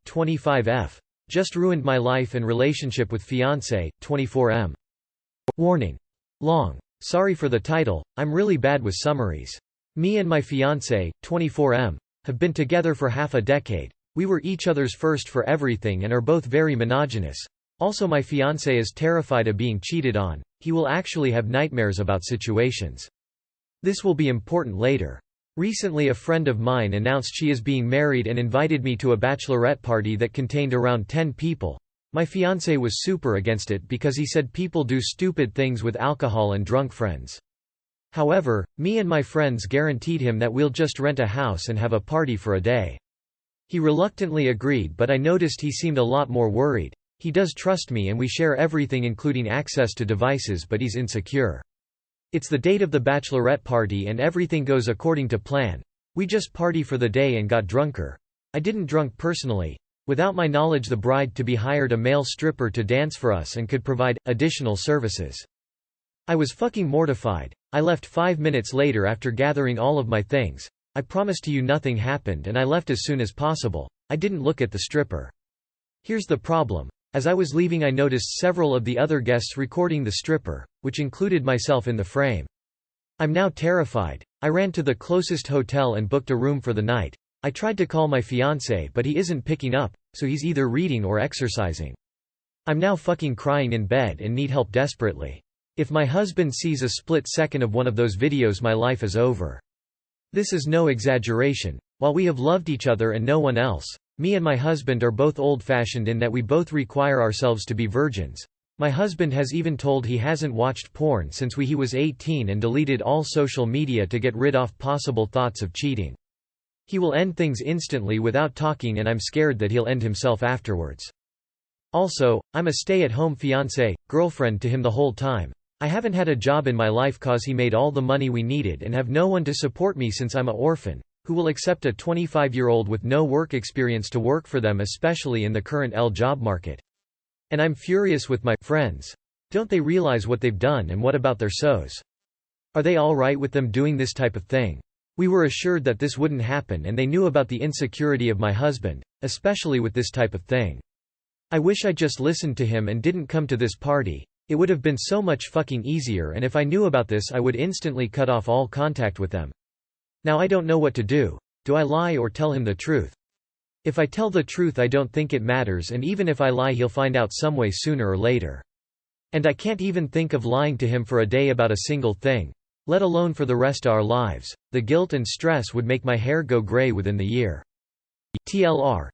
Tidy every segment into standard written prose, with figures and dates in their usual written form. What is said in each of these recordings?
25F. Just ruined my life and relationship with fiancé, 24M. Warning. Long. Sorry for the title, I'm really bad with summaries. Me and my fiancé, 24M, have been together for half a decade. We were each other's first for everything and are both very monogamous. Also, my fiancé is terrified of being cheated on. He will actually have nightmares about situations. This will be important later. Recently, a friend of mine announced she is being married and invited me to a bachelorette party that contained around 10 people. My fiancé was super against it because he said people do stupid things with alcohol and drunk friends. However, me and my friends guaranteed him that we'll just rent a house and have a party for a day. He reluctantly agreed, but I noticed he seemed a lot more worried. He does trust me and we share everything including access to devices, but he's insecure. It's the date of the bachelorette party and everything goes according to plan. We just party for the day and got drunker. I didn't drunk personally. Without my knowledge, the bride-to-be hired a male stripper to dance for us and could provide additional services. I was fucking mortified. I left 5 minutes later after gathering all of my things. I promise to you nothing happened and I left as soon as possible. I didn't look at the stripper. Here's the problem. As I was leaving, I noticed several of the other guests recording the stripper, which included myself in the frame. I'm now terrified. I ran to the closest hotel and booked a room for the night. I tried to call my fiancé, but he isn't picking up, so he's either reading or exercising. I'm now fucking crying in bed and need help desperately. If my husband sees a split second of one of those videos, my life is over. This is no exaggeration. While we have loved each other and no one else, me and my husband are both old-fashioned in that we both require ourselves to be virgins. My husband has even told he hasn't watched porn since he was 18 and deleted all social media to get rid of possible thoughts of cheating. He will end things instantly without talking, and I'm scared that he'll end himself afterwards. Also, I'm a stay-at-home fiancé, girlfriend to him the whole time. I haven't had a job in my life cause he made all the money we needed and have no one to support me since I'm a orphan. Who will accept a 25-year-old with no work experience to work for them, especially in the current job market? And I'm furious with my friends. Don't they realize what they've done, and what about their SOs? Are they alright with them doing this type of thing? We were assured that this wouldn't happen and they knew about the insecurity of my husband, especially with this type of thing. I wish I just listened to him and didn't come to this party. It would have been so much fucking easier, and if I knew about this I would instantly cut off all contact with them. Now I don't know what to do. Do I lie or tell him the truth? If I tell the truth, I don't think it matters, and even if I lie, he'll find out some way sooner or later. And I can't even think of lying to him for a day about a single thing, let alone for the rest of our lives. The guilt and stress would make my hair go gray within the year. TLR.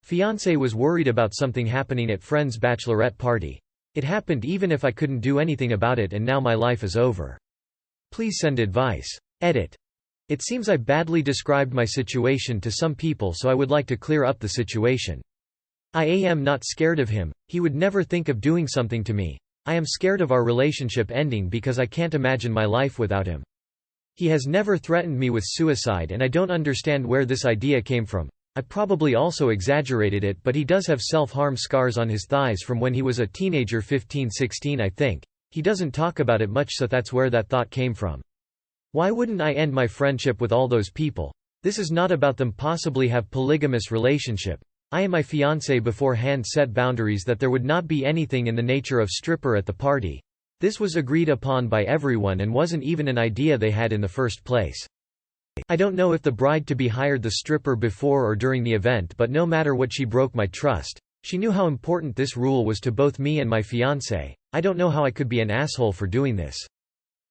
Fiancé was worried about something happening at friend's bachelorette party. It happened even if I couldn't do anything about it, and now my life is over. Please send advice. Edit. It seems I badly described my situation to some people, so I would like to clear up the situation. I am not scared of him. He would never think of doing something to me. I am scared of our relationship ending because I can't imagine my life without him. He has never threatened me with suicide, and I don't understand where this idea came from. I probably also exaggerated it, but he does have self-harm scars on his thighs from when he was a teenager, 15-16 I think. He doesn't talk about it much, so that's where that thought came from. Why wouldn't I end my friendship with all those people? This is not about them possibly have polygamous relationship. I and my fiancé beforehand set boundaries that there would not be anything in the nature of stripper at the party. This was agreed upon by everyone and wasn't even an idea they had in the first place. I don't know if the bride-to-be hired the stripper before or during the event, but no matter what, she broke my trust. She knew how important this rule was to both me and my fiancé. I don't know how I could be an asshole for doing this.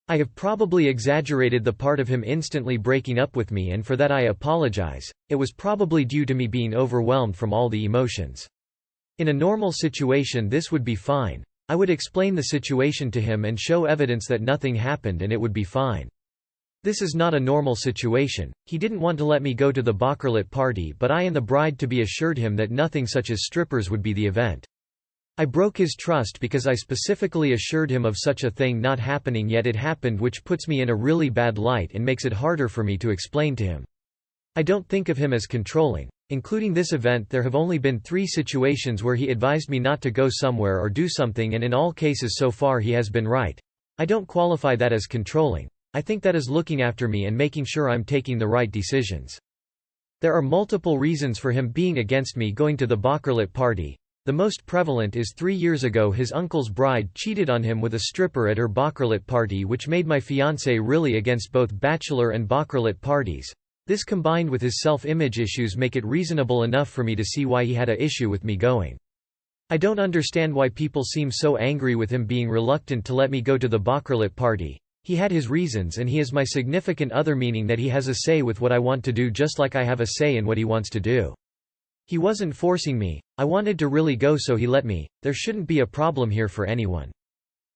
I have probably exaggerated the part of him instantly breaking up with me, and for that I apologize. It was probably due to me being overwhelmed from all the emotions. In a normal situation this would be fine. I would explain the situation to him and show evidence that nothing happened, and it would be fine. This is not a normal situation. He didn't want to let me go to the bachelorette party, but I and the bride-to-be assured him that nothing such as strippers would be the event. I broke his trust because I specifically assured him of such a thing not happening, yet it happened, which puts me in a really bad light and makes it harder for me to explain to him. I don't think of him as controlling. Including this event, there have only been 3 situations where he advised me not to go somewhere or do something, and in all cases so far he has been right. I don't qualify that as controlling. I think that is looking after me and making sure I'm taking the right decisions. There are multiple reasons for him being against me going to the bachelorette party. The most prevalent is 3 years ago his uncle's bride cheated on him with a stripper at her bachelorette party, which made my fiancé really against both bachelor and bachelorette parties. This combined with his self-image issues make it reasonable enough for me to see why he had an issue with me going. I don't understand why people seem so angry with him being reluctant to let me go to the bachelorette party. He had his reasons and he is my significant other, meaning that he has a say with what I want to do just like I have a say in what he wants to do. He wasn't forcing me, I wanted to really go so he let me. There shouldn't be a problem here for anyone.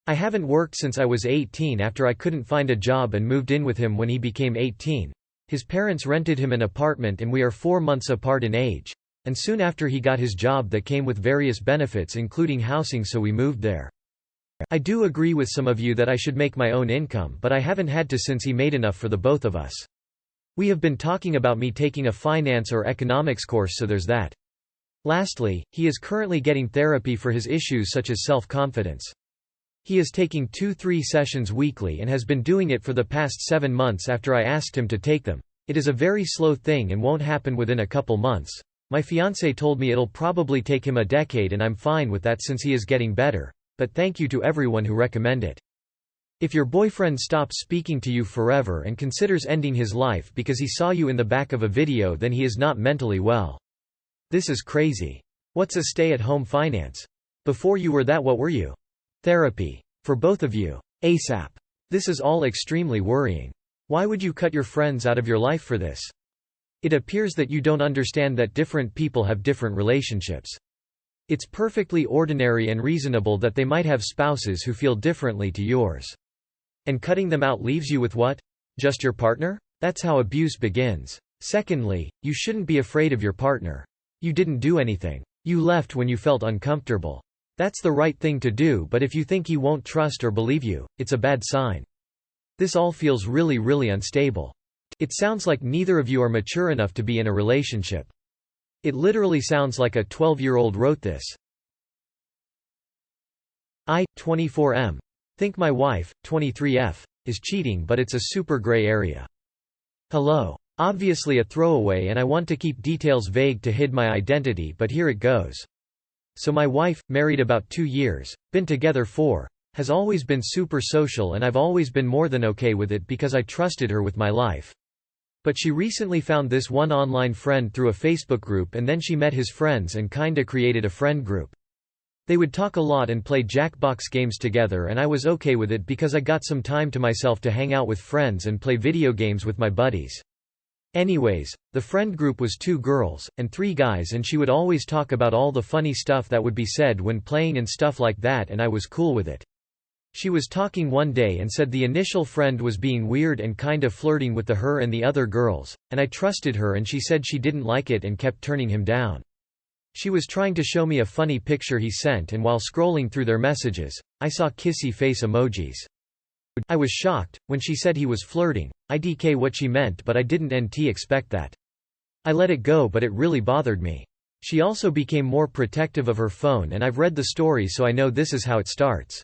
I haven't worked since I was 18 after I couldn't find a job and moved in with him when he became 18. His parents rented him an apartment and we are 4 months apart in age. And soon after he got his job that came with various benefits including housing, so we moved there. I do agree with some of you that I should make my own income, but I haven't had to since he made enough for the both of us. We have been talking about me taking a finance or economics course, so there's that. Lastly, he is currently getting therapy for his issues such as self-confidence. He is taking 2-3 sessions weekly and has been doing it for the past 7 months after I asked him to take them. It is a very slow thing and won't happen within a couple months. My fiancé told me it'll probably take him a decade, and I'm fine with that since he is getting better, but thank you to everyone who recommend it. If your boyfriend stops speaking to you forever and considers ending his life because he saw you in the back of a video, then he is not mentally well. This is crazy. What's a stay-at-home finance? Before you were that, what were you? Therapy. For both of you. ASAP. This is all extremely worrying. Why would you cut your friends out of your life for this? It appears that you don't understand that different people have different relationships. It's perfectly ordinary and reasonable that they might have spouses who feel differently to yours. And cutting them out leaves you with what? Just your partner? That's how abuse begins. Secondly, you shouldn't be afraid of your partner. You didn't do anything. You left when you felt uncomfortable. That's the right thing to do, but if you think he won't trust or believe you, it's a bad sign. This all feels really unstable. It sounds like neither of you are mature enough to be in a relationship. It literally sounds like a 12-year-old wrote this. I, 24M. Think my wife, 23F, is cheating, but it's a super gray area. Hello. Obviously a throwaway, and I want to keep details vague to hide my identity, but here it goes. So my wife, married about 2 years, been together 4, has always been super social, and I've always been more than okay with it because I trusted her with my life. But she recently found this one online friend through a Facebook group, and then she met his friends and kinda created a friend group. They would talk a lot and play Jackbox games together, and I was okay with it because I got some time to myself to hang out with friends and play video games with my buddies. Anyways, the friend group was 2 girls, and 3 guys, and she would always talk about all the funny stuff that would be said when playing and stuff like that, and I was cool with it. She was talking one day and said the initial friend was being weird and kind of flirting with her and the other girls, and I trusted her, and she said she didn't like it and kept turning him down. She was trying to show me a funny picture he sent, and while scrolling through their messages, I saw kissy face emojis. I was shocked. When she said he was flirting, I dk what she meant, but I didn't expect that. I let it go, but it really bothered me. She also became more protective of her phone, and I've read the story, so I know this is how it starts.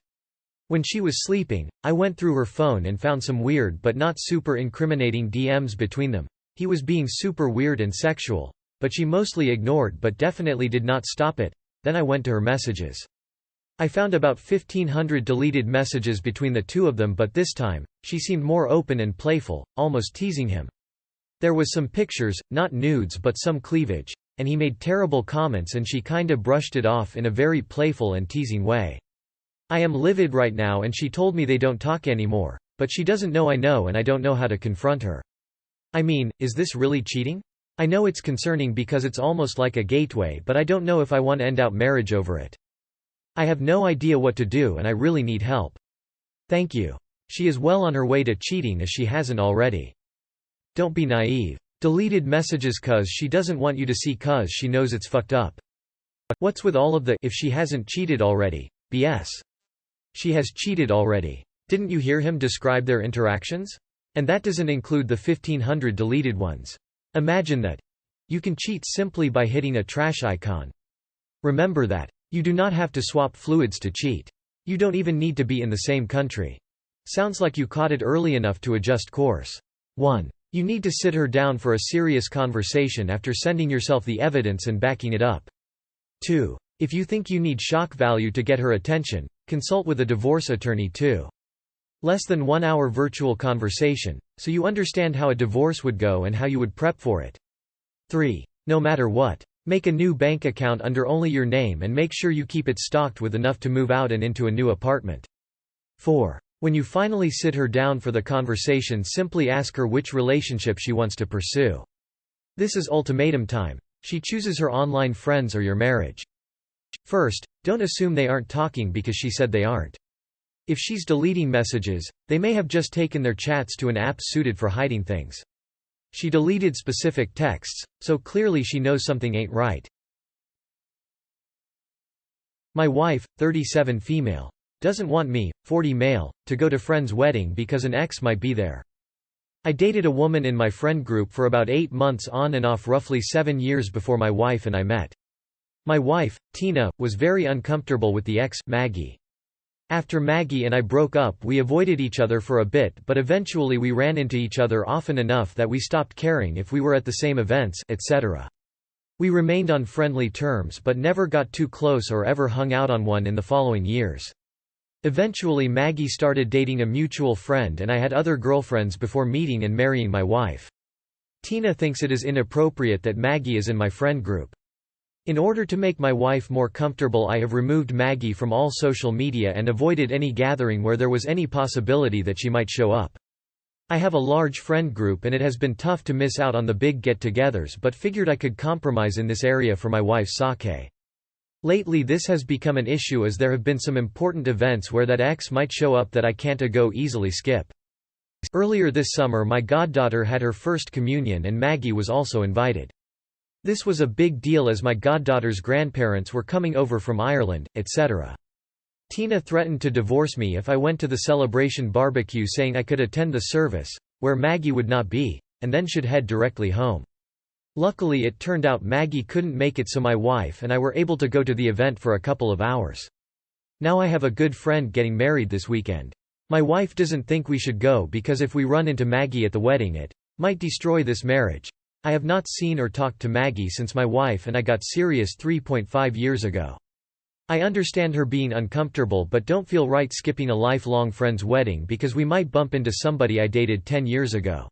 When she was sleeping, I went through her phone and found some weird but not super incriminating DMs between them. He was being super weird and sexual, but she mostly ignored but definitely did not stop it. Then I went to her messages. I found about 1,500 deleted messages between the two of them, but this time, she seemed more open and playful, almost teasing him. There was some pictures, not nudes but some cleavage, and he made terrible comments and she kinda brushed it off in a very playful and teasing way. I am livid right now, and she told me they don't talk anymore, but she doesn't know I know, and I don't know how to confront her. I mean, is this really cheating? I know it's concerning because it's almost like a gateway, but I don't know if I want to end out marriage over it. I have no idea what to do, and I really need help. Thank you. She is well on her way to cheating if she hasn't already. Don't be naive. Deleted messages cause she doesn't want you to see, cause she knows it's fucked up. What's with all of the if she hasn't cheated already BS? She has cheated already. Didn't you hear him describe their interactions? And that doesn't include the 1,500 deleted ones. Imagine that. You can cheat simply by hitting a trash icon. Remember that. You do not have to swap fluids to cheat. You don't even need to be in the same country. Sounds like you caught it early enough to adjust course. 1. You need to sit her down for a serious conversation after sending yourself the evidence and backing it up. 2. If you think you need shock value to get her attention, consult with a divorce attorney too. Less than 1 hour virtual conversation, so you understand how a divorce would go and how you would prep for it. 3. No matter what, make a new bank account under only your name and make sure you keep it stocked with enough to move out and into a new apartment. 4. When you finally sit her down for the conversation, simply ask her which relationship she wants to pursue. This is ultimatum time. She chooses her online friends or your marriage. First, don't assume they aren't talking because she said they aren't. If she's deleting messages, they may have just taken their chats to an app suited for hiding things. She deleted specific texts, so clearly she knows something ain't right. My wife, 37 female, doesn't want me, 40 male, to go to friend's wedding because an ex might be there. I dated a woman in my friend group for about 8 months on and off, roughly 7 years before my wife and I met. My wife, Tina, was very uncomfortable with the ex, Maggie. After Maggie and I broke up, we avoided each other for a bit, but eventually we ran into each other often enough that we stopped caring if we were at the same events, etc. We remained on friendly terms but never got too close or ever hung out on one in the following years. Eventually Maggie started dating a mutual friend and I had other girlfriends before meeting and marrying my wife. Tina thinks it is inappropriate that Maggie is in my friend group. In order to make my wife more comfortable, I have removed Maggie from all social media and avoided any gathering where there was any possibility that she might show up. I have a large friend group and it has been tough to miss out on the big get-togethers, but figured I could compromise in this area for my wife's sake. Lately this has become an issue as there have been some important events where that ex might show up that I can't go easily skip. Earlier this summer my goddaughter had her first communion and Maggie was also invited. This was a big deal as my goddaughter's grandparents were coming over from Ireland, etc. Tina threatened to divorce me if I went to the celebration barbecue, saying I could attend the service, where Maggie would not be, and then should head directly home. Luckily it turned out Maggie couldn't make it, so my wife and I were able to go to the event for a couple of hours. Now I have a good friend getting married this weekend. My wife doesn't think we should go because if we run into Maggie at the wedding it might destroy this marriage. I have not seen or talked to Maggie since my wife and I got serious 3.5 years ago. I understand her being uncomfortable but don't feel right skipping a lifelong friend's wedding because we might bump into somebody I dated 10 years ago.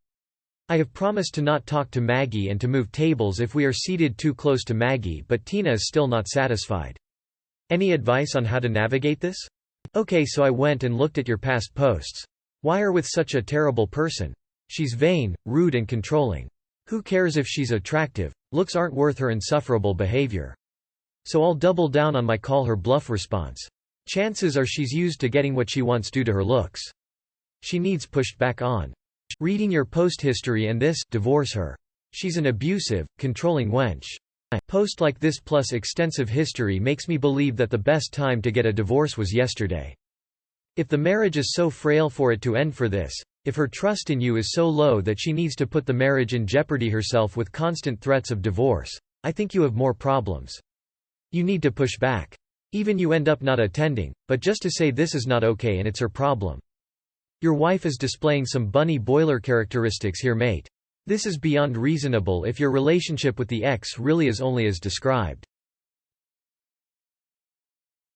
I have promised to not talk to Maggie and to move tables if we are seated too close to Maggie, but Tina is still not satisfied. Any advice on how to navigate this? Okay, so I went and looked at your past posts. Why are with such a terrible person? She's vain, rude and controlling. Who cares if she's attractive? Looks aren't worth her insufferable behavior. So I'll double down on my call her bluff response. Chances are she's used to getting what she wants due to her looks. She needs pushed back on. Reading your post history and this, divorce her. She's an abusive, controlling wench. A post like this plus extensive history makes me believe that the best time to get a divorce was yesterday. If the marriage is so frail for it to end for this, if her trust in you is so low that she needs to put the marriage in jeopardy herself with constant threats of divorce, I think you have more problems. You need to push back. Even you end up not attending, but just to say this is not okay and it's her problem. Your wife is displaying some bunny boiler characteristics here, mate. This is beyond reasonable if your relationship with the ex really is only as described.